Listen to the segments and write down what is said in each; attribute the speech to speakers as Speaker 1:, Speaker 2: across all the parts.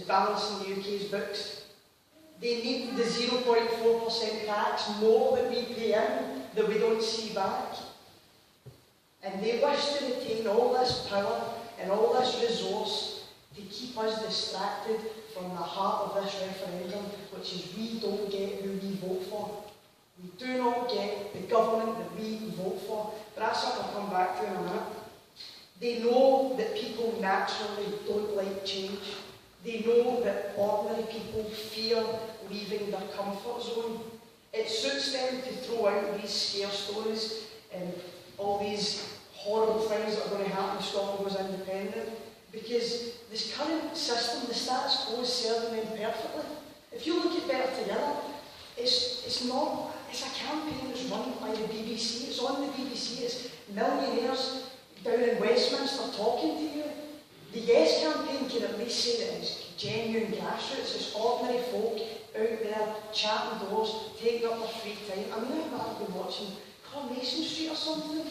Speaker 1: balancing the UK's books. They need the 0.4% tax more that we pay in that we don't see back. And they wish to retain all this power and all this resource to keep us distracted from the heart of this referendum, which is we don't get who we vote for. We do not get the government that we vote for. But that's something I'll come back to in a minute. They know that people naturally don't like change. They know that ordinary people fear leaving their comfort zone. It suits them to throw out these scare stories and all these horrible things that are going to happen if Scotland goes independent, because this current system, the status quo, is serving them perfectly. If you look at Better Together, it's a campaign that's run by the BBC. It's on the BBC. It's millionaires down in Westminster talking to you. The Yes campaign can at least say that it's genuine grassroots. It's ordinary folk out there chatting doors, taking up their free time. I mean, I've rather been watching Coronation Street or something,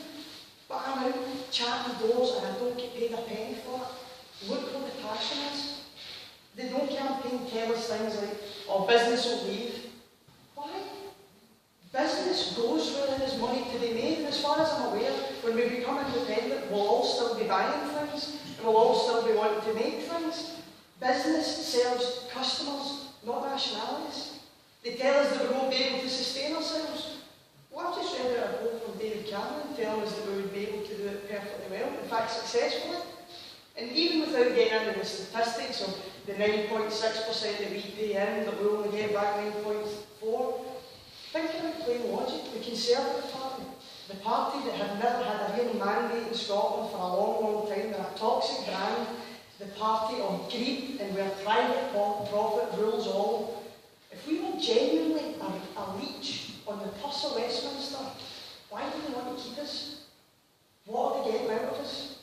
Speaker 1: but I'm out chatting doors and I don't get paid a penny for it. Look what the passion is. The No campaign tell us things like, oh, business will leave. Why? Business goes where there is money to be made, and as far as I'm aware, when we become independent, we'll all still be buying things, and we'll all still be wanting to make things. Business serves customers, not nationalities. They tell us that we won't be able to sustain ourselves. Well, I've just read out a quote from David Cameron telling us that we would be able to do it perfectly well, in fact successfully. And even without getting into the statistics of the 9.6% that we pay in, that we only get back 9.4%, think about plain logic. The Conservative Party, the party that had never had a real mandate in Scotland for a long, long time, they're a toxic brand, the party of greed and where private profit rules all. If we were genuinely a leech on the purse of Westminster, why do they want to keep us? What are they getting out of us?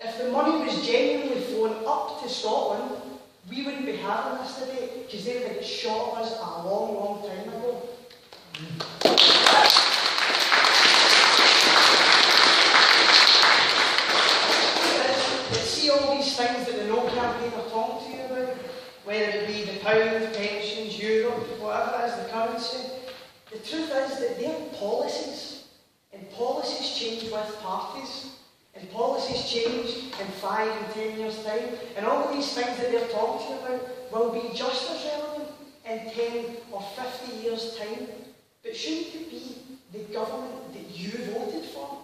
Speaker 1: If the money was genuinely flowing up to Scotland, we wouldn't be having this debate, because they would have shot us a long, long time ago. See all these things that the No campaign are talking to you about, whether it be the pound, pensions, euro, whatever it is, the currency. The truth is that they're policies, and policies change with parties. And policies change in 5 and 10 years' time, and all of these things that they're talking about will be just as relevant in 10 or 50 years' time. But shouldn't it be the government that you voted for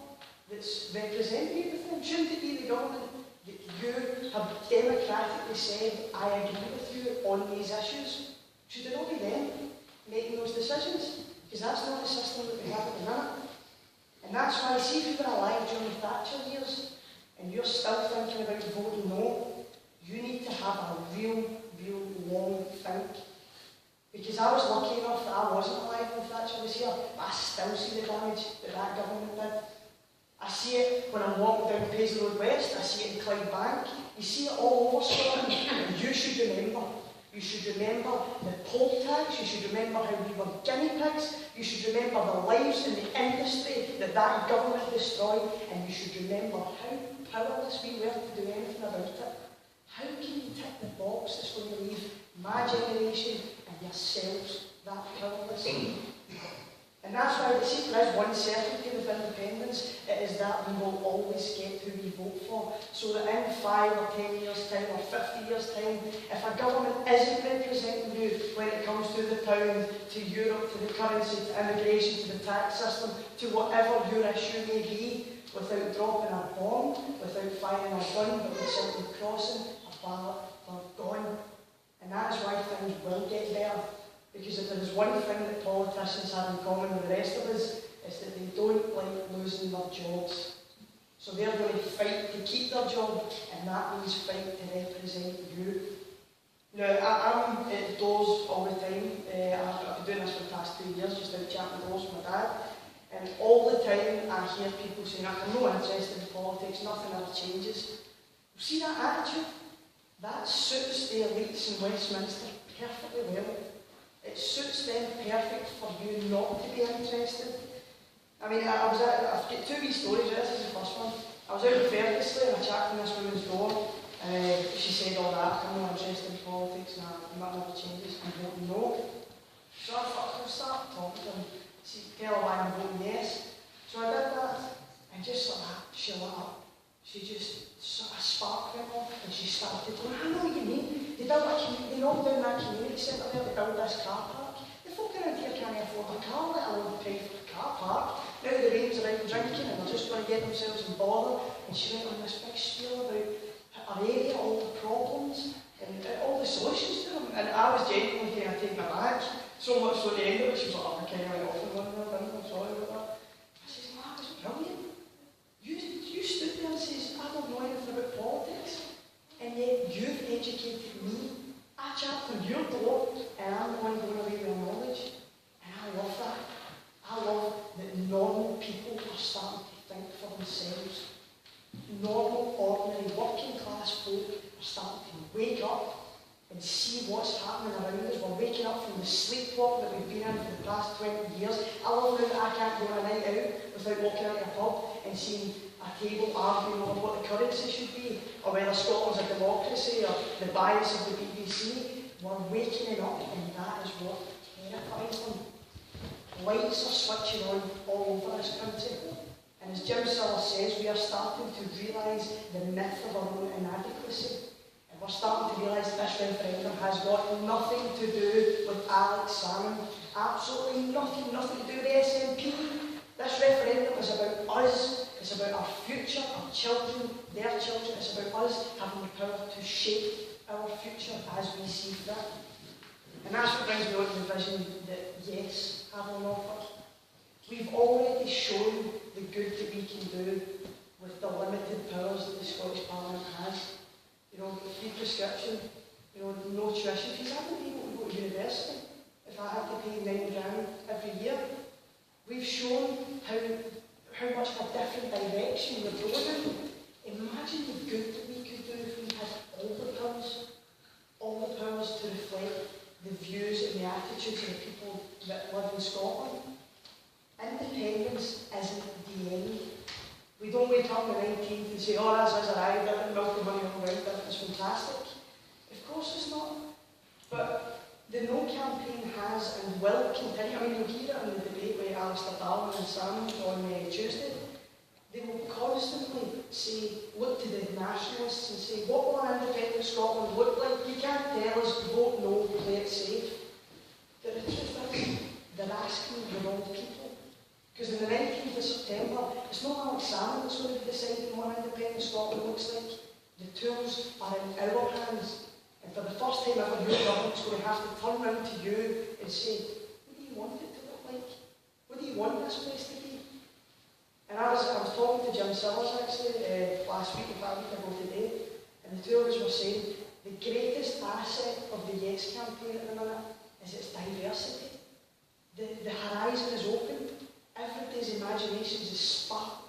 Speaker 1: that's representing you with them? Shouldn't it be the government that you have democratically said, I agree with you on these issues? Should it not be them making those decisions? Because that's not the system that we have at the minute. And that's why, see, if you were alive during the Thatcher years, and you're still thinking about voting no, you need to have a real long think. Because I was lucky enough that I wasn't alive when Thatcher was here, but I still see the damage that that government did. I see it when I'm walking down Paisley Road West, I see it in Clydebank, you see it all over Scotland, and you should remember. You should remember the poll tax, you should remember how we were guinea pigs, you should remember the lives in the industry that that government destroyed, and you should remember how powerless we were to do anything about it. How can you tick the box that's going to leave my generation and yourselves that powerless? And that's why, see, there is one certainty with independence, it is that we will always get who we vote for. So that in 5 or 10 years' time or 50 years' time, if a government isn't representing you when it comes to the pound, to Europe, to the currency, to immigration, to the tax system, to whatever your issue may be, without dropping a bomb, without firing a gun, but with simply crossing a ballot, they're gone. And that is why things will get better. Because if there is one thing that politicians have in common with the rest of us, it's that they don't like losing their jobs. So they're going to fight to keep their job, and that means fight to represent you. Now, I'm at doors all the time. I've been doing this for the past 2 years, just out chatting doors with my dad. And all the time I hear people saying, I'm not interested in politics, nothing ever changes. See that attitude? That suits the elites in Westminster perfectly well. It suits them perfect for you not to be interested. I mean, I've got 2 wee stories. This is the first one. I was out in Ferguson and I chatted in this woman's door. She said, all that, I'm not interested in politics. no. So I thought, I'll start talking to him, see, tell her why I'm voting yes. So I did that, and just like that, she lit up. She just, a spark went off, and she started going, I know what you mean. They knocked down that community centre there, they built this car park. The folk around here can't afford a car, let alone pay for the car park. Now the rains are out drinking, and they're just going to get themselves in bother. And she went on this big spiel about our area, all the problems, and all the solutions to them. And I was genuinely kind of taken aback. So much so at the end of it, she was like, oh, I kind of went off on one there, I'm sorry about that. I says, no, that was brilliant. You stood there and says, I don't know anything about politics, and yet you've educated me. I chapped on your door, and I'm the one going away with knowledge. And I love that. I love that normal people are starting to think for themselves. Normal, ordinary, working class folk are starting to wake up and see what's happening around us. We're waking up from the sleepwalk that we've been in for the past 20 years. I love that I can't go on a night out without walking out of a pub and seeing a table arguing over what the currency should be, or whether Scotland's a democracy, or the bias of the BBC. We're waking up, and that is what terrifies them. Lights are switching on all over this country. And as Jim Siller says, we are starting to realise the myth of our own inadequacy. And we're starting to realise that this referendum has got nothing to do with Alex Salmond. Absolutely nothing, nothing to do with the SNP. This referendum is about us. It's about our future, our children, their children. It's about us having the power to shape our future as we see fit. And that's what brings me on to the vision that yes, have on offer. We've already shown the good that we can do with the limited powers that the Scottish Parliament has. You know, free prescription, you know, no tuition fees. I wouldn't be able to go to university if I had to pay £9 every year. We've shown how much of a different direction we're going in. Imagine the good that we could do if we had all the powers to reflect the views and the attitudes of the people that live in Scotland. Independence isn't the end. We don't wake up on the 19th and say, oh, that's us arrived, I didn't milk the money all around, it's fantastic. Of course it's not. But the No campaign has and will continue. I mean, you'll hear it in the debate with Alistair Darling and Sam on Tuesday. They will constantly say, look to the nationalists and say, what will an independent Scotland look like? You can't tell us, vote no, play it safe. But the truth is, they're asking the wrong people. Because on the 19th of September, it's not Alex Salmond that's going to be deciding what an independent Scotland looks like. The tools are in our hands. And for the first time ever, your government's going to have to turn around to you and say, what do you want it to look like? What do you want this place to be? And I was talking to Jim Sillers actually last week, if I week ago today, and the two of us were saying the greatest asset of the Yes campaign at the minute is its diversity. The horizon is open. Everybody's imaginations is sparked.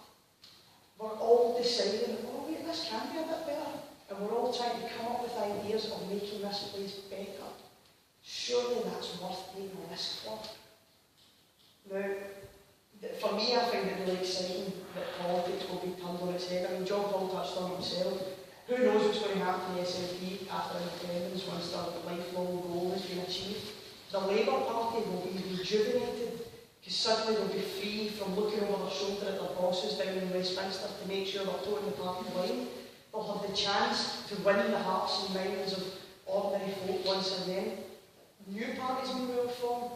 Speaker 1: We're all deciding, oh wait, this can be a bit better. And we're all trying to come up with ideas of making this place better. Surely that's worth taking a risk for. Now, for me, I find it really exciting that politics will be turned on its head. I mean, John Paul touched on himself. Who knows what's going to happen to the SNP after independence once their lifelong goal has been achieved? The Labour Party will be rejuvenated because suddenly they'll be free from looking over their shoulder at their bosses down in Westminster to make sure they're toeing the party line. They'll have the chance to win the hearts and minds of ordinary folk once again. New parties may well form,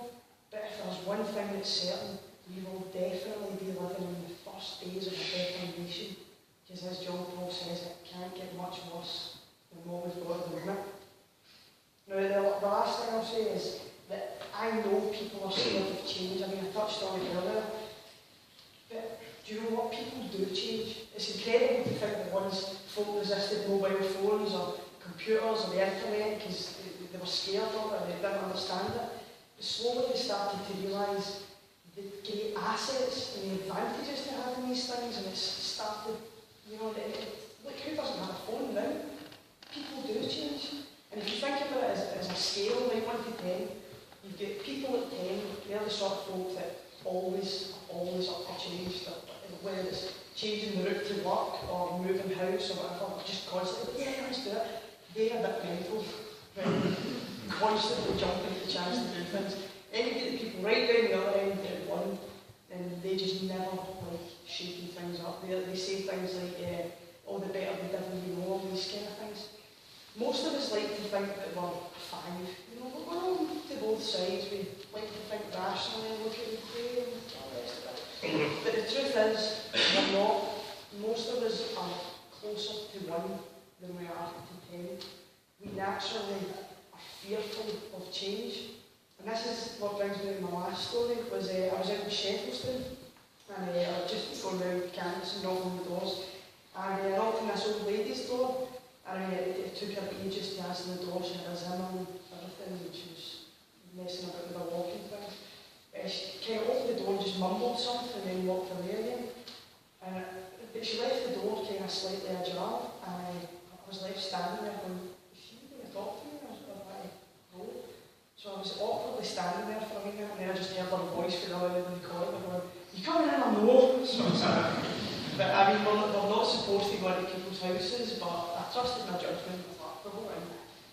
Speaker 1: but if there's one thing that's certain, we will definitely be living in the first days of a better nation. Because as John Paul says, it can't get much worse than what we've got at the moment. Now, the last thing I'll say is that I know people are scared of change. I mean, I touched on it earlier. But do you know what? People do change. It's incredible to think that once folk resisted mobile phones or computers or the internet because they were scared of it and they didn't understand it. But slowly they started to realise the great assets and the advantages to having these things, and it's started, you know, look, who doesn't have a phone now? People do change. And if you think about it as a scale, like 1 to 10, you've got people at 10, they're the sort of folk that always up for change, whether it's changing the route to work or moving house or whatever, just constantly, yeah, let's do it. They're a bit mental, right? Constantly jumping the chance to do things. Then you get the people right down the other end at one, and they just never like shaking things up. They say things like, oh, the better the devil you know, all these kind of things. Most of us like to think that we're five. You know, we're all to both sides. We like to think rationally and look at the play and all the rest of it. But the truth is, we're not. Most of us are closer to one than we are to 10. We naturally are fearful of change. And this is what brings me to my last story, was I was out in Sheffield, and I was just going around campus and knocking on the doors, and I knocked on this old lady's door, and it took her ages to answer the door. She had a Zimmer and everything, and she was messing about with her walking thing. She kind of opened the door and just mumbled something and then walked away again. But she left the door kind of slightly ajar, and I was left standing there going, is she going to talk to me? I was like, no. So I was awkwardly standing there for a minute, and then I just heard her voice from the other end of the corridor going, you coming in or no? But I mean, we're not supposed to go into people's houses, but I trusted my judgment. I thought, we'll go in.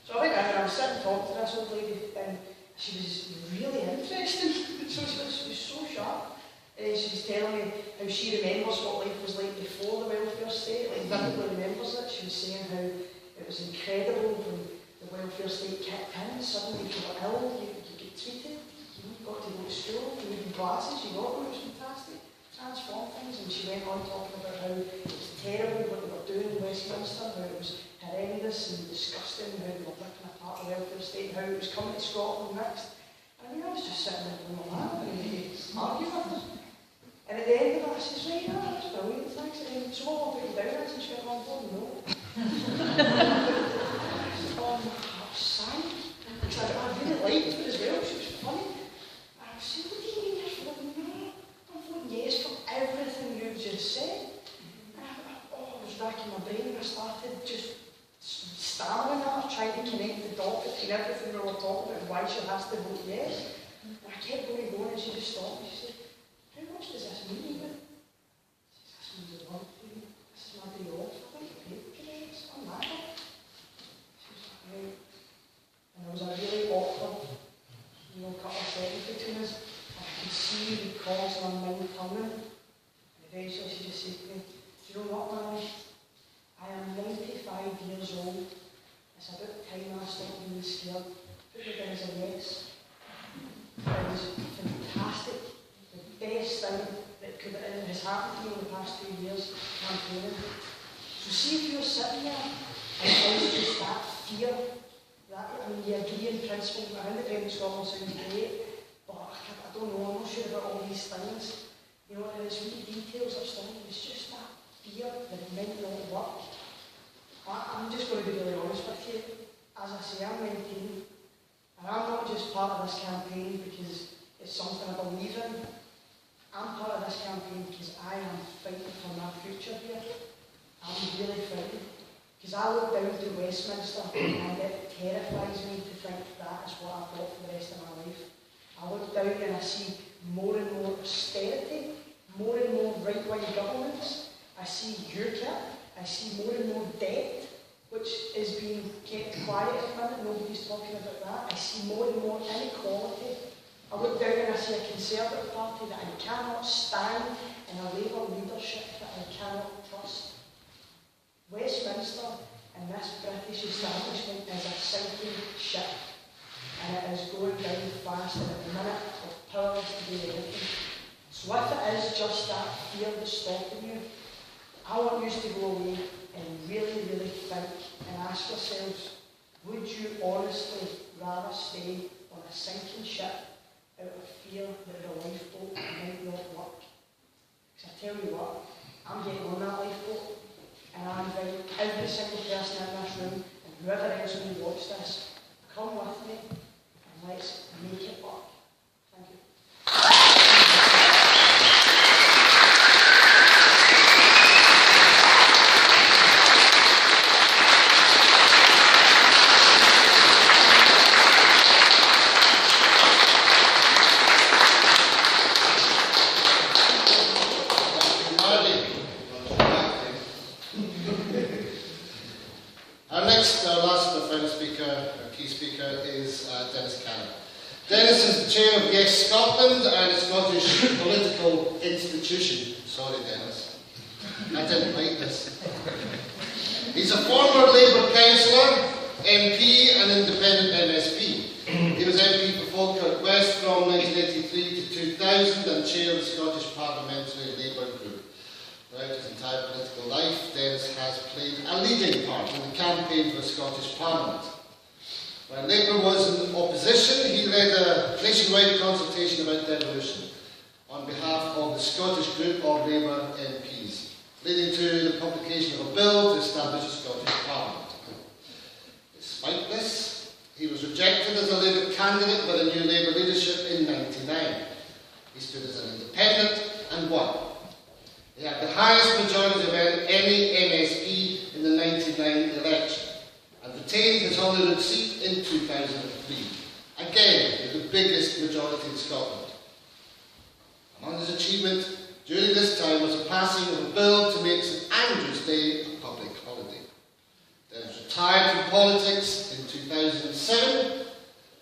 Speaker 1: So I went in and I was sitting talking to this old lady, and she was really interesting. So she was so sharp. She was telling me how she remembers what life was like before the welfare state, like vividly remembers it. She was saying how it was incredible when the welfare state kicked in. Suddenly if you were ill, you get treated, you got to go to school, you needed glasses, you got them, it was fantastic. Transformed things. And she went on talking about how it was terrible what they were doing in Westminster, how it was horrendous and disgusting, how they were ripping apart the welfare state, how it was coming to Scotland next. I mean, I was just sitting there going, well, I'm going to argue with her. And at the end of it, I says, right, that's brilliant, thanks. And then, so what will put you down? And she went, oh, no. Oh, my heart sank. I really liked her as well, she was funny. And I was saying, what do you mean you're voting no? I'm voting yes for everything you've just said. And I was racking my brain, and I started just stammering at her, trying to connect the dot between everything we were talking about and why she has to vote yes. And I kept going and going, and she just stopped me. She said, how much does this mean even? This means a lot to me. This is my day off. I think I paid for this. I'm mad. She was like, right. And there was a really awkward, couple of seconds between us. And I could see the cogs in her mind coming. And eventually she just said to me, do you know what, man? I am 95 years old. It's about time I stopped being scared. Put me down as a yes. It was fantastic. The best thing that has happened to me in the past 2 years campaigning. So see if you're sitting there and it's just that fear, you agree in principle, independent Scotland sounds great, but I don't know, I'm not sure about all these things. And it's wee details of stuff, it's just that fear that it might not work. I'm just going to be really honest with you. As I say, I'm 19, and I'm not just part of this campaign because it's something I believe in. I'm part of this campaign because I am fighting for my future here. I'm really fighting. Because I look down to Westminster and it terrifies me to think that is what I've got for the rest of my life. I look down and I see more and more austerity, more and more right-wing governments. I see UKIP, I see more and more debt, which is being kept quiet at the minute, nobody's talking about that. I see more and more inequality. I look down and I see a Conservative Party that I cannot stand and a Labour leadership that I cannot trust. Westminster and this British establishment is a sinking ship, and it is going down fast, and at the minute of powerless to do anything. So if it is just that fear that's stopping you, I want you to go away and really, really think and ask yourselves, would you honestly rather stay on a sinking ship out of fear that the lifeboat might not work? Because I tell you what, I'm getting on that lifeboat, and I invite every single person in this room, and whoever else who watch this, come with me, and let's make it work. Thank you.
Speaker 2: Our next, last and final speaker, key speaker, is Dennis Cannon. Dennis is the chair of Yes Scotland and a Scottish political institution. Sorry, Dennis. I didn't like this. He's a former Labour councillor, MP and independent MSP. He was MP for Falkirk West from 1983 to 2000 and chair of the Scottish Parliamentary Labour Group. Throughout his entire political life, Dennis has played a leading part in the campaign for the Scottish Parliament. When Labour was in opposition, he led a nationwide consultation about devolution on behalf of the Scottish group of Labour MPs, leading to the publication of a bill to establish a Scottish Parliament. Despite this, he was rejected as a Labour candidate by the new Labour leadership in '99. He stood as an independent and won. He had the highest majority of any MSP in the '99 election and retained his Holyrood seat in 2003, again with the biggest majority in Scotland. Among his achievements during this time was the passing of a bill to make St Andrew's Day a public holiday. Dennis retired from politics in 2007,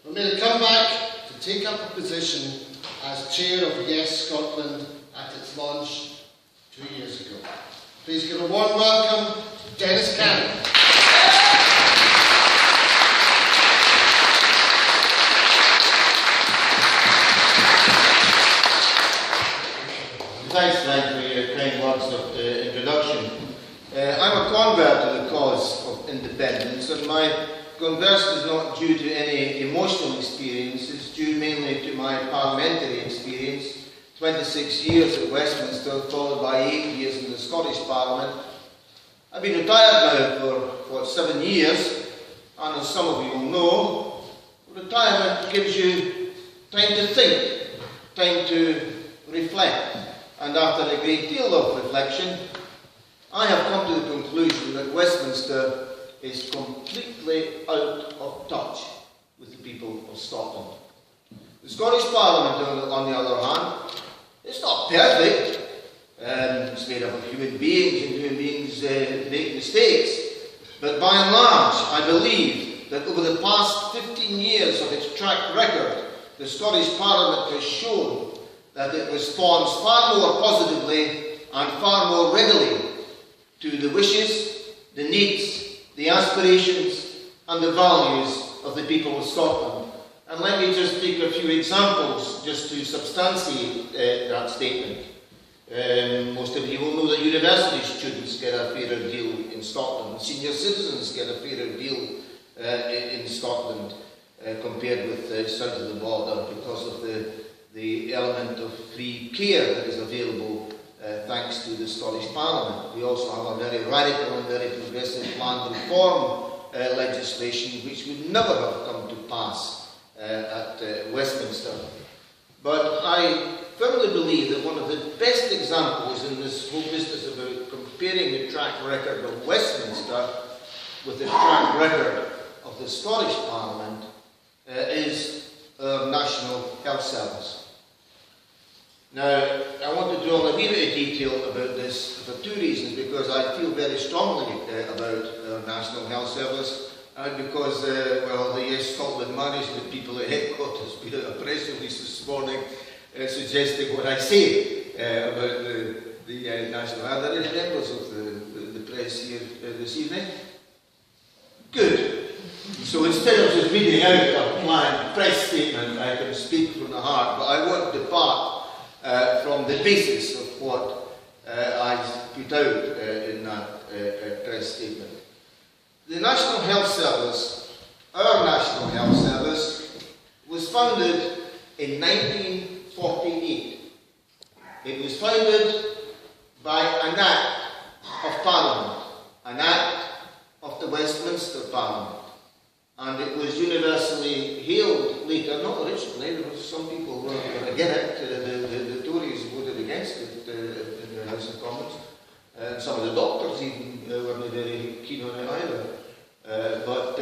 Speaker 2: but made a comeback to take up a position as chair of Yes Scotland at its launch 2 years ago. Please give a warm welcome to Dennis Cannon.
Speaker 3: Thanks, Frank, for your kind words of introduction. I'm a convert to the cause of independence, and my conversion is not due to any emotional experience. It's due mainly to my parliamentary experience, 26 years at Westminster, followed by 8 years in the Scottish Parliament. I've been retired now for 7 years, and as some of you will know, retirement gives you time to think, time to reflect. And after a great deal of reflection, I have come to the conclusion that Westminster is completely out of touch with the people of Scotland. The Scottish Parliament, on the other hand, it's not perfect. It's made up of human beings, and human beings make mistakes. But by and large, I believe that over the past 15 years of its track record, the Scottish Parliament has shown that it responds far more positively and far more readily to the wishes, the needs, the aspirations and the values of the people of Scotland. And let me just take a few examples just to substantiate that statement. Most of you will know that university students get a fairer deal in Scotland. Senior citizens get a fairer deal in Scotland compared with south of the border because of the element of free care that is available thanks to the Scottish Parliament. We also have a very radical and very progressive land reform legislation which would never have come to pass at Westminster. But I firmly believe that one of the best examples in this whole business about comparing the track record of Westminster with the track record of the Scottish Parliament is our National Health Service. Now, I want to draw a wee bit of detail about this for two reasons, because I feel very strongly about our National Health Service, and because, well, the Yes Scotland management people at headquarters put out a press release this morning suggesting what I say about the National Health. Are there any members of the press here this evening? Good. So instead of just reading out a planned press statement, I can speak from the heart, but I want to depart from the basis of what I put out in that press statement. The National Health Service, our National Health Service, was founded in 1948. It was founded by an Act of Parliament, an Act of the Westminster Parliament. And it was universally hailed later, not originally, there were some people who were going to get it, the Tories voted against it in the House of Commons, and some of the doctors even weren't very keen on it either. But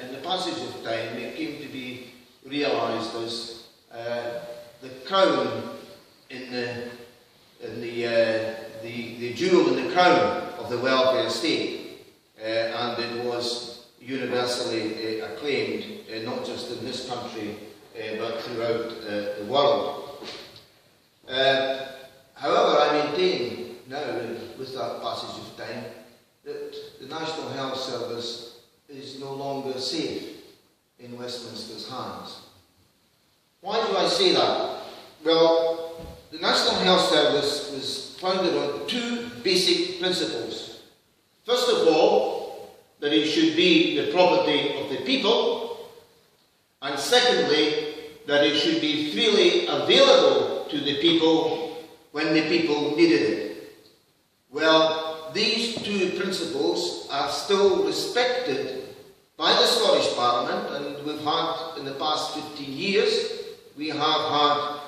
Speaker 3: in the passage of time, it came to be realised as the crown in the jewel in the crown of the welfare state, and it was universally acclaimed, not just in this country, but throughout the world. However, I maintain now, with that passage of time, that the National Health Service is no longer safe in Westminster's hands. Why do I say that? Well, the National Health Service was founded on two basic principles. First of all, that it should be the property of the people, and secondly, that it should be freely available to the people when the people needed it. Well, these two principles are still respected by the Scottish Parliament, and we've had, in the past 15 years, we have had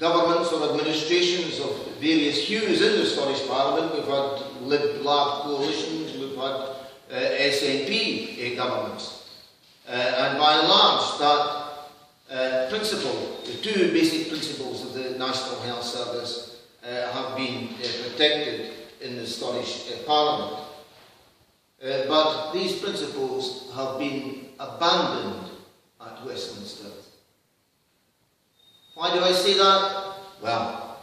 Speaker 3: governments or administrations of various hues in the Scottish Parliament. We've had Lib-Lab coalitions, we've had SNP governments. And by and large, that principle, the two basic principles of the National Health Service have been protected in the Scottish Parliament. But these principles have been abandoned at Westminster. Why do I say that? Well,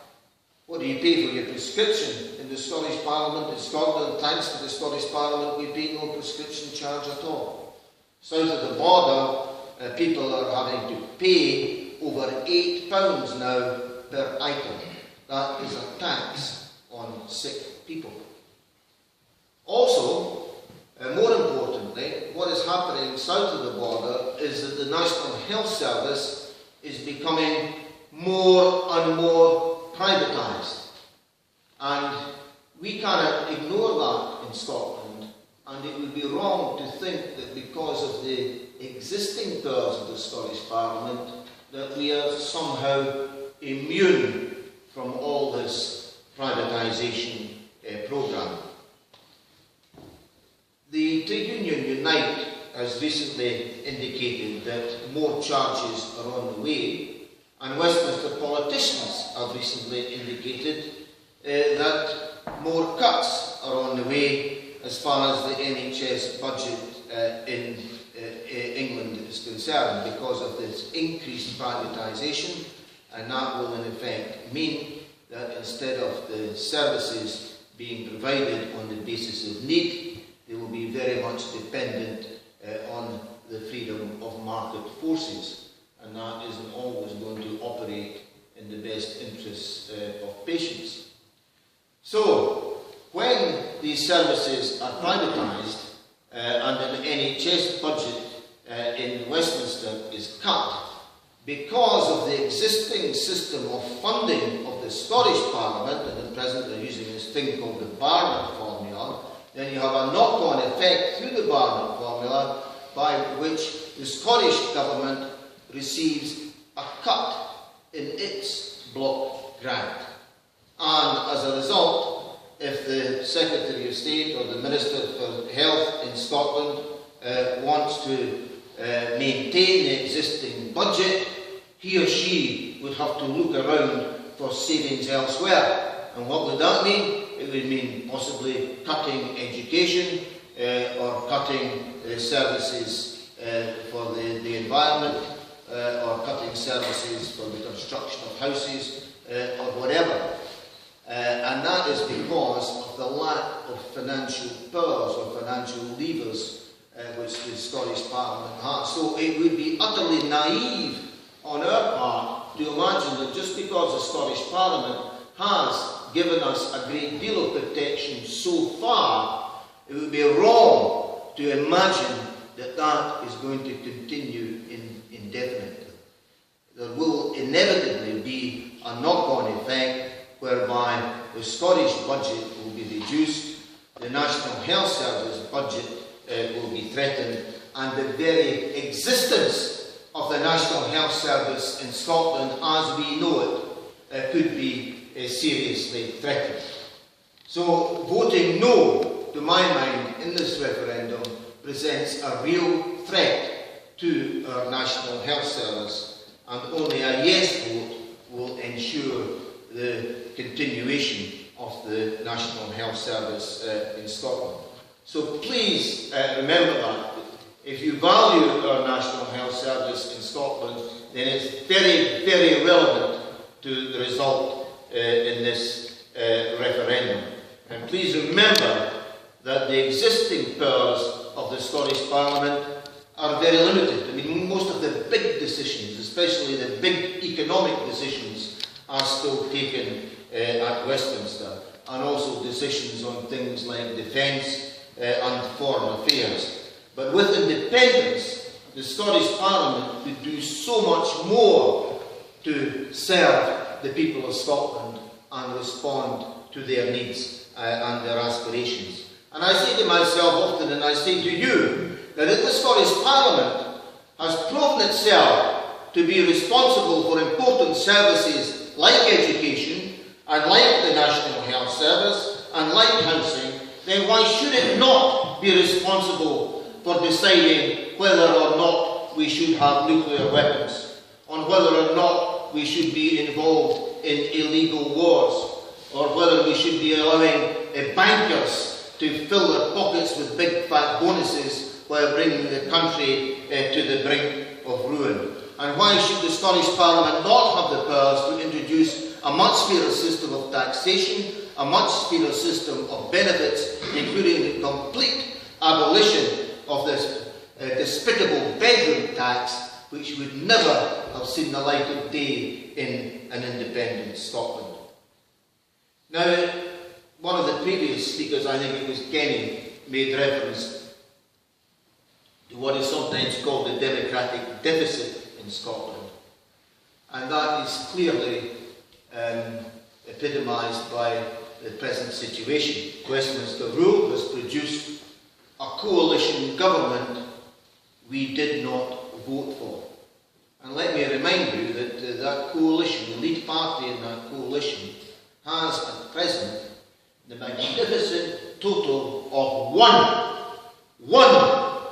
Speaker 3: what do you pay for your prescription in the Scottish Parliament? In Scotland, thanks to the Scottish Parliament, we pay no prescription charge at all. South of the border, people are having to pay over £8 now per item. That is a tax on sick people. Also, more importantly, what is happening south of the border is that the National Health Service is becoming more and more privatised. And we cannot ignore that in Scotland, and it would be wrong to think that because of the existing powers of the Scottish Parliament that we are somehow immune from all this privatisation programme. The trade union Unite has recently indicated that more charges are on the way, and Westminster politicians have recently indicated that more cuts are on the way as far as the NHS budget in England is concerned because of this increased privatisation, and that will in effect mean that instead of the services being provided on the basis of need, they will be very much dependent on the freedom of market forces, and that isn't always going to operate in the best interests of patients. So, when these services are privatised and an NHS budget in Westminster is cut, because of the existing system of funding of the Scottish Parliament, and at present they're using this thing called the Barnett formula, then you have a knock-on effect through the Barnett formula by which the Scottish Government receives a cut in its block grant. And as a result, if the Secretary of State or the Minister for Health in Scotland wants to maintain the existing budget, he or she would have to look around for savings elsewhere. And what would that mean? It would mean possibly cutting education or cutting services for the environment or cutting services for the construction of houses or whatever. And that is because of the lack of financial powers or financial levers which the Scottish Parliament has. So it would be utterly naive on our part to imagine that just because the Scottish Parliament has given us a great deal of protection so far, it would be wrong to imagine that that is going to continue indefinitely. There will inevitably be a knock-on effect whereby the Scottish budget will be reduced, the National Health Service budget will be threatened, and the very existence of the National Health Service in Scotland as we know it could be seriously threatened. So voting no, to my mind, in this referendum presents a real threat to our National Health Service, and only a yes vote will ensure the continuation of the National Health Service in Scotland. So please remember that. If you value our National Health Service in Scotland, then it's very, very relevant to the result in this referendum. And please remember that the existing powers of the Scottish Parliament are very limited. I mean, most of the big decisions, especially the big economic decisions, are still taken at Westminster, and also decisions on things like defence and foreign affairs. But with independence, the Scottish Parliament could do so much more to serve the people of Scotland and respond to their needs and their aspirations. And I say to myself often, and I say to you, that if the Scottish Parliament has proven itself to be responsible for important services like education and like the National Health Service and like housing, then why should it not be responsible for deciding whether or not we should have nuclear weapons, on whether or not we should be involved in illegal wars, or whether we should be allowing bankers to fill their pockets with big fat bonuses while bringing the country to the brink of ruin? And why should the Scottish Parliament not have the powers to introduce a much fairer system of taxation, a much fairer system of benefits, including the complete abolition of this despicable bedroom tax, which would never have seen the light of day in an independent Scotland? Now, one of the previous speakers, I think it was Kenny, made reference to what is sometimes called the democratic deficit in Scotland. And that is clearly epitomised by the present situation. Westminster Rule has produced a coalition government we did not vote for. And let me remind you that that coalition, the lead party in that coalition, has at present the magnificent total of one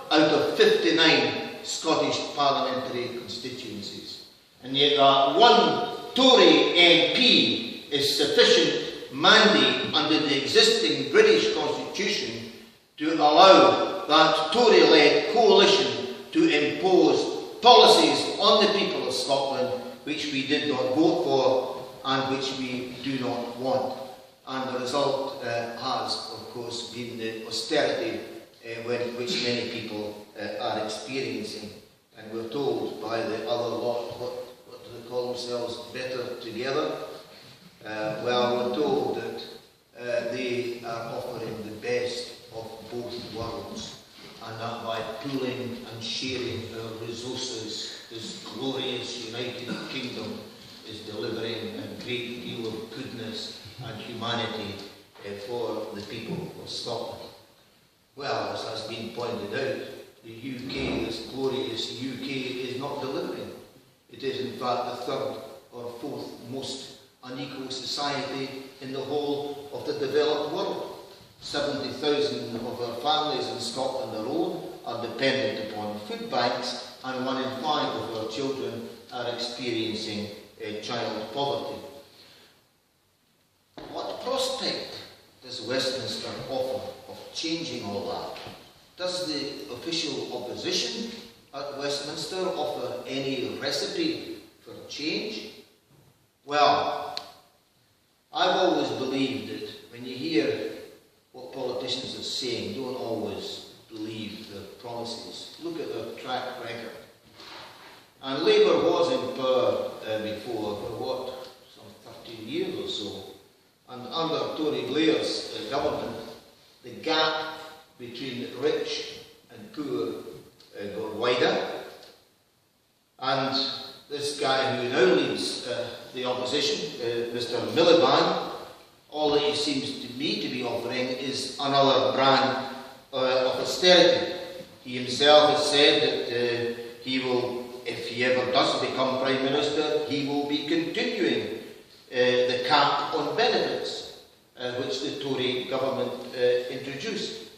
Speaker 3: out of 59 Scottish parliamentary constituencies. And yet that one Tory MP is sufficient mandate under the existing British Constitution to allow that Tory-led coalition to impose policies on the people of Scotland which we did not vote for and which we do not want. And the result has, of course, been the austerity which many people are experiencing. And we're told by the other lot, what do they call themselves, better together? Well, we're told that they are offering the best of both worlds, and that by pooling and sharing our resources, this glorious United Kingdom is delivering a great deal of goodness and humanity for the people of Scotland. Well, as has been pointed out, the UK, this glorious UK, is not delivering. It is in fact the third or fourth most unequal society in the whole of the developed world. 70,000 of our families in Scotland alone are dependent upon food banks, and 1 in 5 of our children are experiencing child poverty. What prospect does Westminster offer of changing all that? Does the official opposition at Westminster offer any recipe for change? Well, I've always believed that when you hear what politicians are saying, don't always believe their promises. Look at their track record. And Labour was in power before for what, some 13 years or so. And under Tony Blair's government, the gap between rich and poor got wider. And this guy who now leads the opposition, Mr. Miliband, all that he seems to me to be offering is another brand of austerity. He himself has said that he will, if he ever does become Prime Minister, he will be continuing the cap on benefits which the Tory government introduced.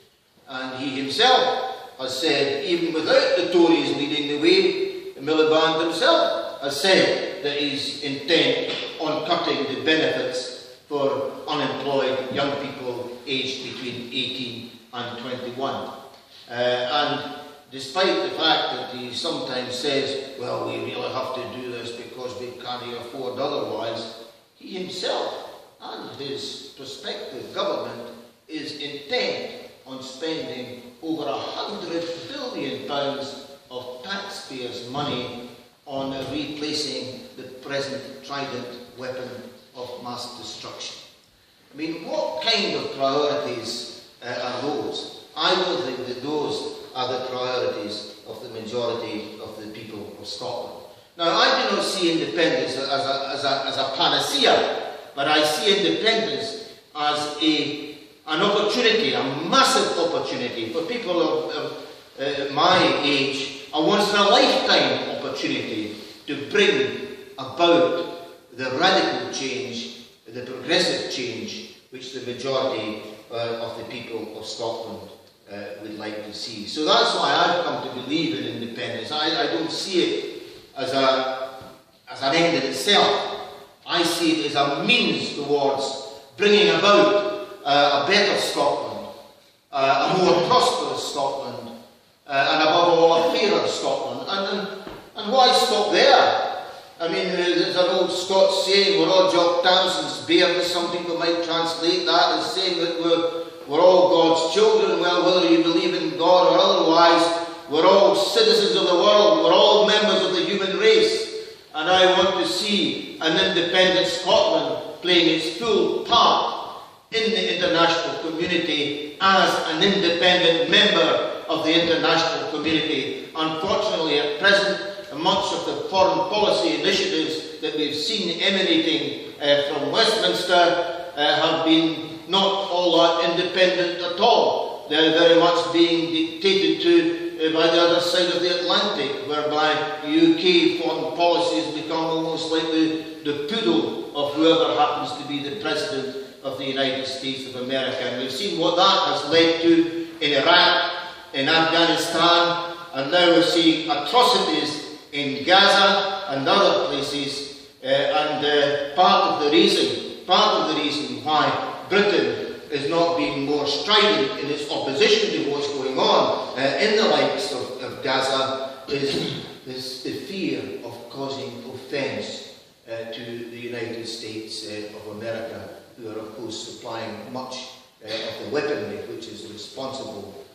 Speaker 3: And he himself has said, even without the Tories leading the way, Miliband himself has said that he's intent on cutting the benefits for unemployed young people aged between 18 and 21. And despite the fact that he sometimes says, well, we really have to do this because we can't afford otherwise, he himself and his prospective government is intent on spending over £100 billion of taxpayers' money on replacing the present Trident weapon of mass destruction. I mean, what kind of priorities are those? I don't think that those are the priorities of the majority of the people of Scotland. Now, I do not see independence as a panacea, but I see independence as an opportunity, a massive opportunity for people of my age, a once-in-a-lifetime opportunity to bring about the radical change, the progressive change, which the majority of the people of Scotland would like to see. So that's why I've come to believe in independence. I don't see it as an end in itself. I see it as a means towards bringing about a better Scotland, a more prosperous Scotland, and above all a fairer Scotland. And why stop there? I mean, there's an old Scots saying, we're all Jock Tamson's bairns. Some people might translate that as saying that we're all God's children. Well, whether you believe in God or otherwise, we're all citizens of the world. We're all members of the human race. And I want to see an independent Scotland playing its full part in the international community as an independent member of the international community. Unfortunately, at present, much of the foreign policy initiatives that we've seen emanating from Westminster have been not all that independent at all. They're very much being dictated to by the other side of the Atlantic, whereby UK foreign policy has become almost like the poodle of whoever happens to be the President of the United States of America. And we've seen what that has led to in Iraq, in Afghanistan, and now we're seeing atrocities in Gaza and other places, and part of the reason why Britain is not being more strident in its opposition to what's going on in the likes of Gaza is the fear of causing offence to the United States of America, who are of course supplying much of the weaponry which is responsible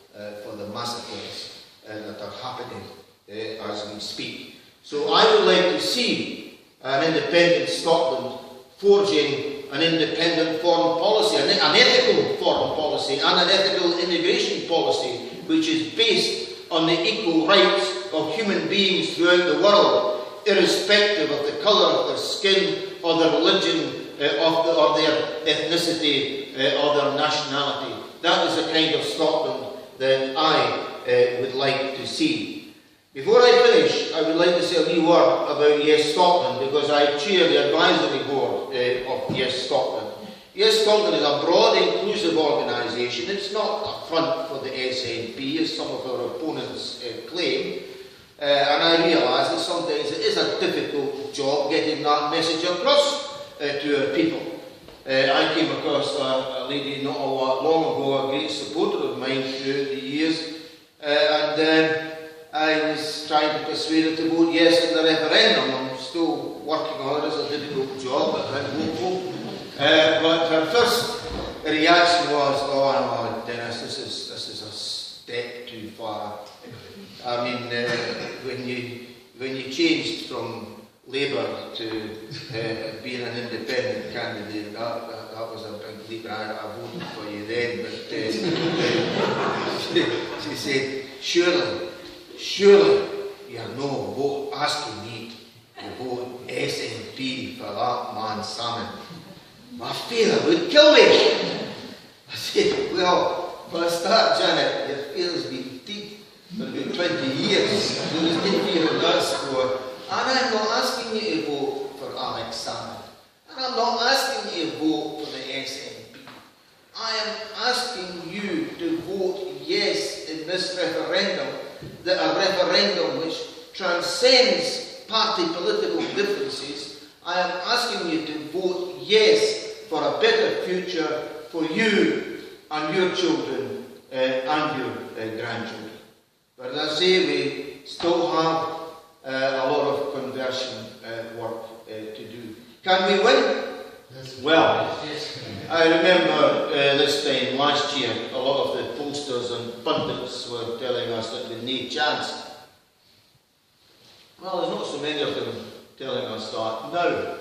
Speaker 3: for the massacres that are happening as we speak. So I would like to see an independent Scotland forging an independent foreign policy, an ethical foreign policy and an ethical immigration policy which is based on the equal rights of human beings throughout the world, irrespective of the colour of their skin or their religion or their ethnicity or their nationality. That is the kind of Scotland that I would like to see. Before I finish, I would like to say a wee word about Yes Scotland, because I chair the advisory board of Yes Scotland. Yes Scotland is a broad, inclusive organisation. It's not a front for the SNP, as some of our opponents claim. And I realise that sometimes it is a difficult job getting that message across to our people. I came across a lady not a lot long ago, a great supporter of mine throughout the years, and I was trying to persuade her to vote yes in the referendum. I'm still working on it. It's a difficult job, but I'm hopeful. But her first reaction was, "Oh no, Dennis, this is a step too far." I mean, when you changed from Labour to being an independent candidate, that was a big leap. I voted for you then, but she said, Surely you're no asking me to vote SNP for that man Salmon. My father would kill me. I said, well, for a start, Janet, your father's been dead for about 20 years. So there's no fear in that score. And I'm not asking you to vote for Alex Salmon. And I'm not asking you to vote for the SNP. I am asking you to vote yes in this referendum, a referendum which transcends party political differences. I am asking you to vote yes for a better future for you and your children and your grandchildren. But as I say, we still have a lot of conversion work to do. Can we win?
Speaker 2: Yes.
Speaker 3: Well, I remember this time last year, a lot of the posters and pundits were telling us that we need chance. Well, there's not so many of them telling us that now.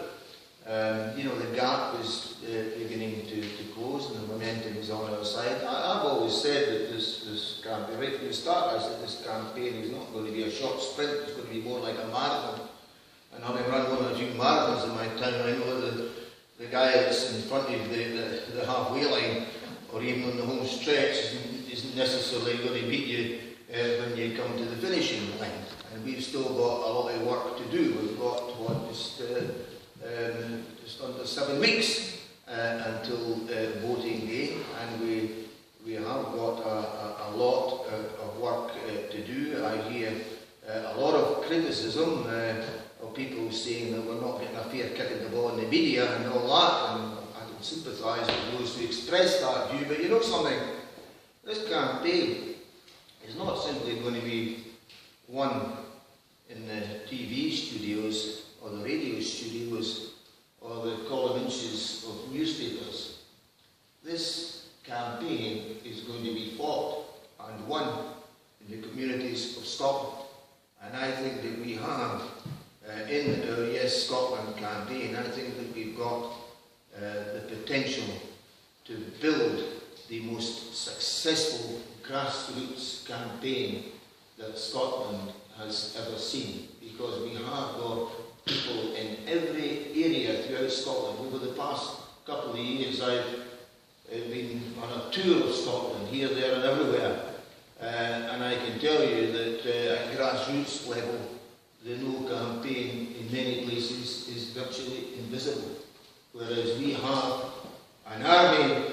Speaker 3: You know, the gap is beginning to close and the momentum is on our side. I've always said that this campaign, right from the start, I said this campaign is not going to be a short sprint, it's going to be more like a marathon. And having run one or two marathons in my time, I know that the guy that's in front of the halfway line, or even on the home stretch, isn't necessarily going to beat you when you come to the finishing line. And we've still got a lot of work to do. We've got, just under 7 weeks until voting day, and we have got a lot of work to do. I hear a lot of criticism of people saying that we're not getting a fair kick at the ball in the media and all that, and I can sympathise with those who express that view. But you know something, this campaign is not simply going to be won in the TV studios or the radio studios or the column inches of newspapers. This campaign is going to be fought and won in the communities of Scotland. And I think that we have, in our Yes Scotland campaign, I think that we've got the potential to build the most successful grassroots campaign that Scotland has ever seen, because we have got people in every area throughout Scotland. Over the past couple of years I've been on a tour of Scotland, here, there and everywhere, and I can tell you that at grassroots level the No campaign in many places is virtually invisible, whereas we have an army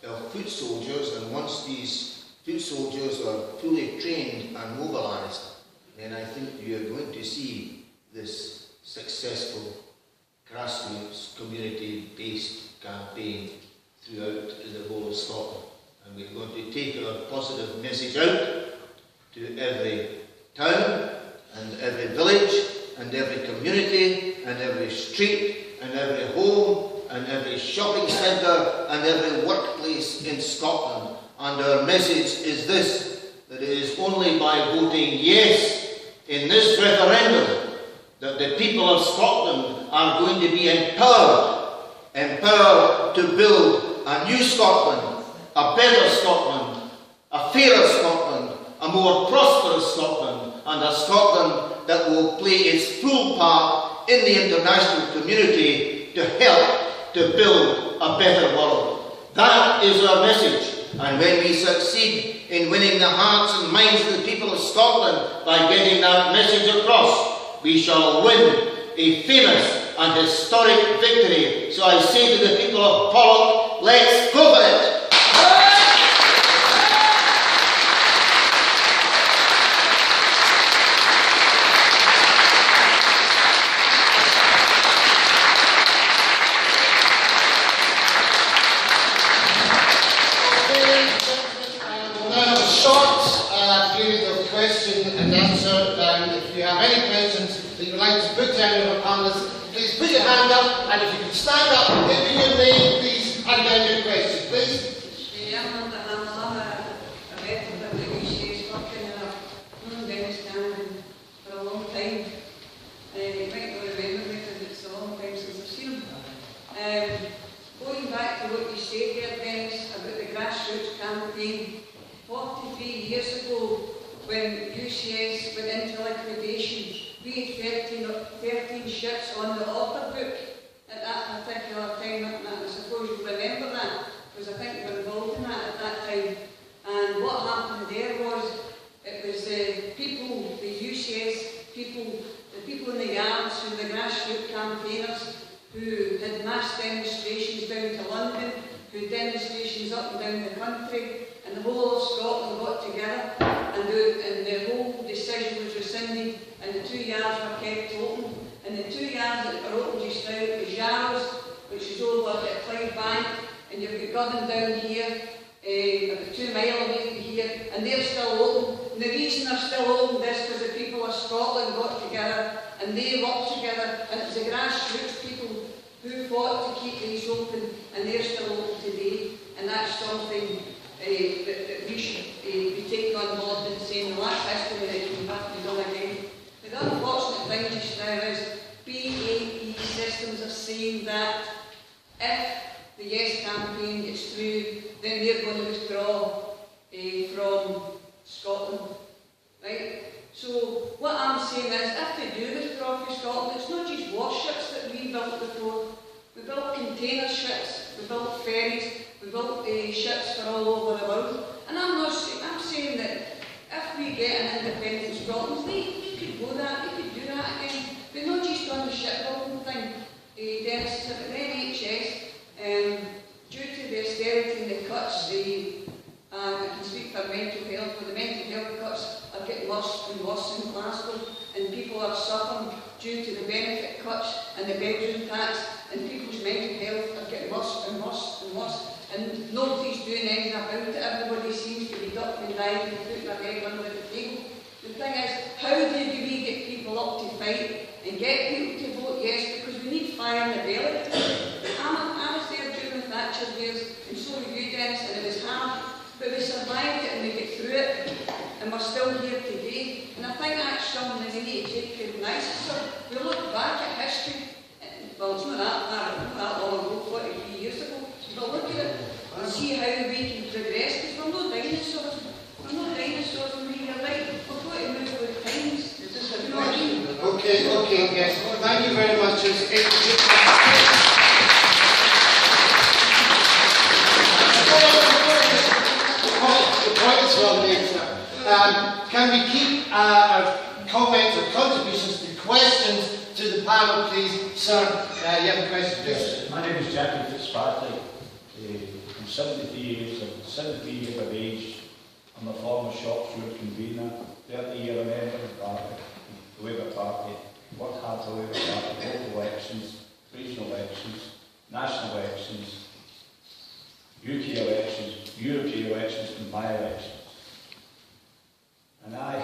Speaker 3: of foot soldiers, and once these foot soldiers are fully trained and mobilised, then I think you are going to see this successful grassroots community-based campaign throughout the whole of Scotland. And we're going to take our positive message out to every town and every village and every community and every street and every home and every shopping centre and every workplace in Scotland. And our message is this, that it is only by voting yes in this referendum that the people of Scotland are going to be empowered to build a new Scotland, a better Scotland, a fairer Scotland, a more prosperous Scotland, and a Scotland that will play its full part in the international community to help to build a better world. That is our message. And when we succeed in winning the hearts and minds of the people of Scotland by getting that message across, we shall win a famous and historic victory. So I say to the people of Pollok, let's go for it!
Speaker 2: Please put your hand up, and if you can stand up, give me your name, please, and then your question, please.
Speaker 4: for a long time. You might not remember me because it's a long time since I've seen him. Going back to what you said there, Dennis, about the grassroots campaign, 43 years ago, when UCS went into liquidation, we had 13 ships on the order book at that particular time, and I suppose you remember that, because I think you were involved in that at that time. And what happened there was, it was the people, the UCS people, the people in the yards, who the grassroots campaigners, who had mass demonstrations down to London, who had demonstrations up and down the country, and the whole of Scotland got together, and the whole decision was rescinded, and the 2 yards were kept open. And the 2 yards that are open just now is Yarrows, which is over at Clydebank, and you've got Govan down here, about 2 miles away from here, and they're still open. And the reason they're still holding this because the people of Scotland got together and they worked together, and it was the grassroots people who fought to keep these open, and they're still open today. And that's something that we should be taking on board and saying, well, that's history that can have to be done again. But the unfortunate thing just now is BAE Systems are saying that if the Yes campaign gets through, then they're going to withdraw from Scotland. Right? So what I'm saying is, if they do withdraw from Scotland, it's not just warships that we built before. We built container ships, we built ferries, we built ships for all over the world. And I'm saying that if we get an independent Scotland, we could go that, we could do that again. But not just on the shipbuilding thing. Dennis, the NHS, due to the austerity and the cuts, I can speak for mental health, but the mental health cuts are getting worse and worse in Glasgow, and people are suffering due to the benefit cuts and the bedroom tax, and people's mental health are getting worse and worse and worse, and nobody's doing anything about it. Everybody seems to be ducking and diving and putting their head under the table. The thing is, how do we get people up to fight and get people to vote yes? Because we need fire in the belly. I was there during the Thatcher years, and so were you, Dennis, and it was hard. But we survived it and we get through it, and we're still here today. And I think that's something that we need to take recognise. So we look back at history, well, it's not that long ago, 43 years ago, but look at it and see how we can progress, because we're not dinosaurs. We're not dinosaurs, and you're right, we're going to move with times. You know what I mean?
Speaker 2: Okay, yes. Thank you very much. The point is well made, sir. Can we keep our comments or contributions to questions to the panel, please? Sir, you have a question, please.
Speaker 5: My name is Jackie Fitzpatrick. I'm 73 years of age. I'm a former shop steward convener, 30-year member of the Labour Party. Worked hard for the Labour Party, local elections, regional elections, national elections, UK elections, European elections and by-elections. And I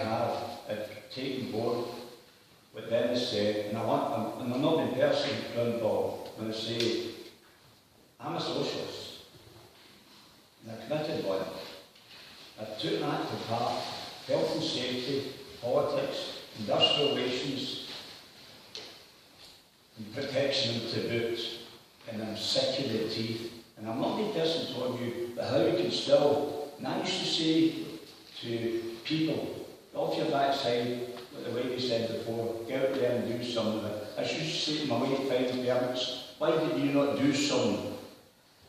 Speaker 5: have taken board what Dennis said, and I'm not in person involved when I say I'm a socialist, and a committed one. I took an active part, health and safety, politics, industrial relations, and protection to boot, and I'm sick of the teeth. And I'm not the person to argue but how you can still, and I used to say to people, off your backside, like the lady said before, get out there and do something. I used to say to my late fighting parents, why did you not do something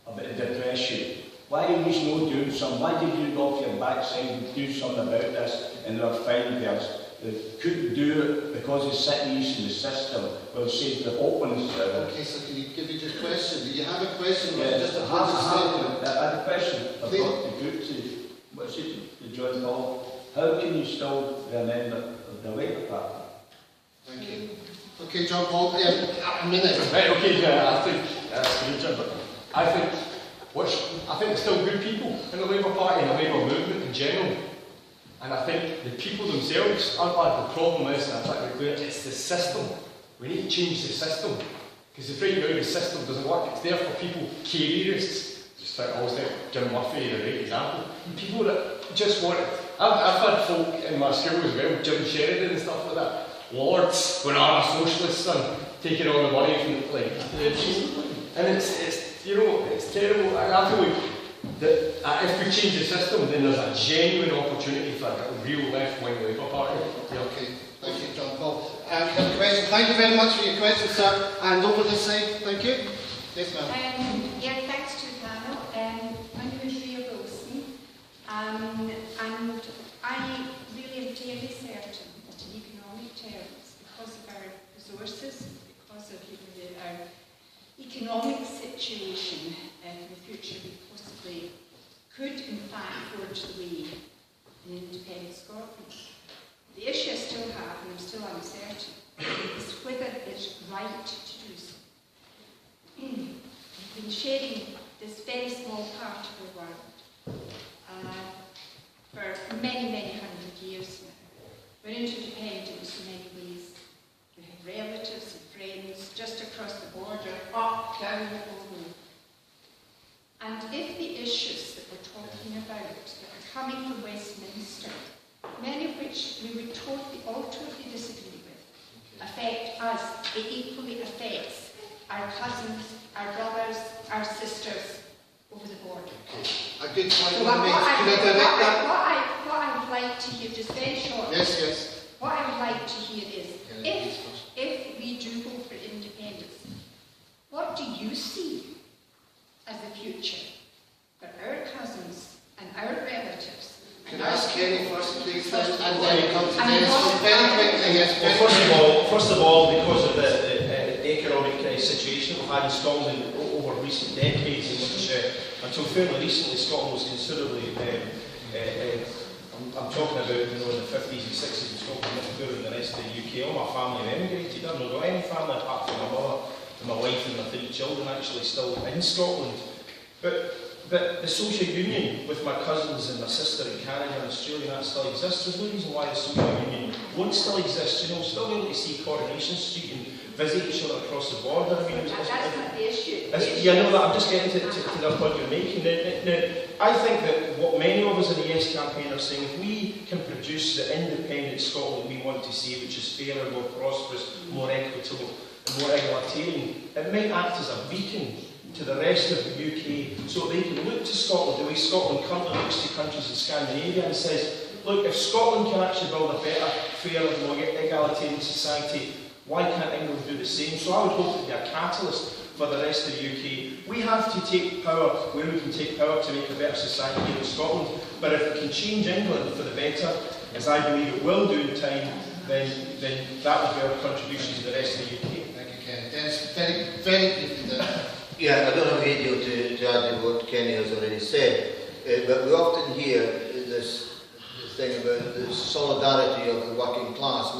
Speaker 5: about the depression? Why are you not doing something? Why did you go off your backside and do something about this? And there are fighting parents that couldn't do it because of sickness in the system. Well, say the openness.
Speaker 2: Okay, so can you give me your question? Do you have a question?
Speaker 5: Yeah,
Speaker 2: Just a
Speaker 5: I had a question. I've got the group to, what's it, to John Paul. How can you still be a member of the Labour Party?
Speaker 2: Thank you. Okay, John Paul, a minute.
Speaker 6: Right, okay, I think I think there's still good people in the Labour Party and the Labour movement in general. And I think the people themselves aren't bad. The problem is, and I'm trying to be clear, it's the system. We need to change the system. Because if right now the system doesn't work, it's there for people, careerists. Just like I always think Jim Murphy is a great example. People that just want it. I've had folk in my school as well, Jim Sheridan and stuff like that. Lords, when I'm a socialist son, taking all the money from like and it's you know, it's terrible. And I feel like that if we change the system, then there's a genuine opportunity for a real left-wing Labour Party.
Speaker 2: Yeah, okay. Thank you, John Paul. Question. Thank you very much for your question, sir. And over this side, thank you. Yes, ma'am.
Speaker 7: Yeah, thanks to the panel. My name is Ria Wilson, and I really am fairly certain that in economic terms, because of our resources, because of our economic situation in the future, we possibly could in fact forge the way in independent Scotland. The issue I still have, and I'm still uncertain, is whether it's right to do so. We've been sharing this very small part of the world for many, many hundred years We're interdependent in many ways. We have relatives and friends just across the border, up, down, over. And if the issues that we're talking about that are coming from Westminster, many of which we would all totally disagree with, affect us, it equally affects our cousins, our brothers, our sisters over the border.
Speaker 2: A good point.
Speaker 7: So
Speaker 2: Could I direct that?
Speaker 7: what I would like to hear, just very short,
Speaker 2: Yes, yes.
Speaker 7: what I would like to hear is, if we do go for independence, what do you see as the future for our cousins and our relatives?
Speaker 2: Could I ask Kenny first, please, and then come to Dennis? Very quickly, yes.
Speaker 8: Well, first of all, because of the economic situation we've had in Scotland over recent decades, in which until fairly recently Scotland was considerably, I'm talking about in the 50s and 60s in Scotland, much poorer than the rest of the UK. All my family have emigrated. I've not got any family apart from my mother and my wife and my 3 children actually still in Scotland. But the social union with my cousins and my sister in Canada and Australia, that still exists. There's no reason why the social union won't still exist. You know, still be able to see Coronation Street and visit each other across the border. I mean,
Speaker 7: That's not the issue.
Speaker 8: yeah, no, I'm just getting to the point you're making. Now, I think that what many of us in the Yes campaign are saying, if we can produce the independent Scotland we want to see, which is fairer, more prosperous, more equitable, and more egalitarian, it might act as a beacon to the rest of the UK, so they can look to Scotland the way Scotland currently looks to countries in Scandinavia and says, look, if Scotland can actually build a better, fairer, more egalitarian society, why can't England do the same? So I would hope to be a catalyst for the rest of the UK. We have to take power where we can take power to make a better society here in Scotland, but if we can change England for the better, as I believe it will do in time, then that would be our contribution to the rest of the UK.
Speaker 2: Thank you, Kenny. Dennis, very, very briefly there.
Speaker 3: Yeah, I don't have a great deal to add to what Kenny has already said, but we often hear this thing about the solidarity of the working class.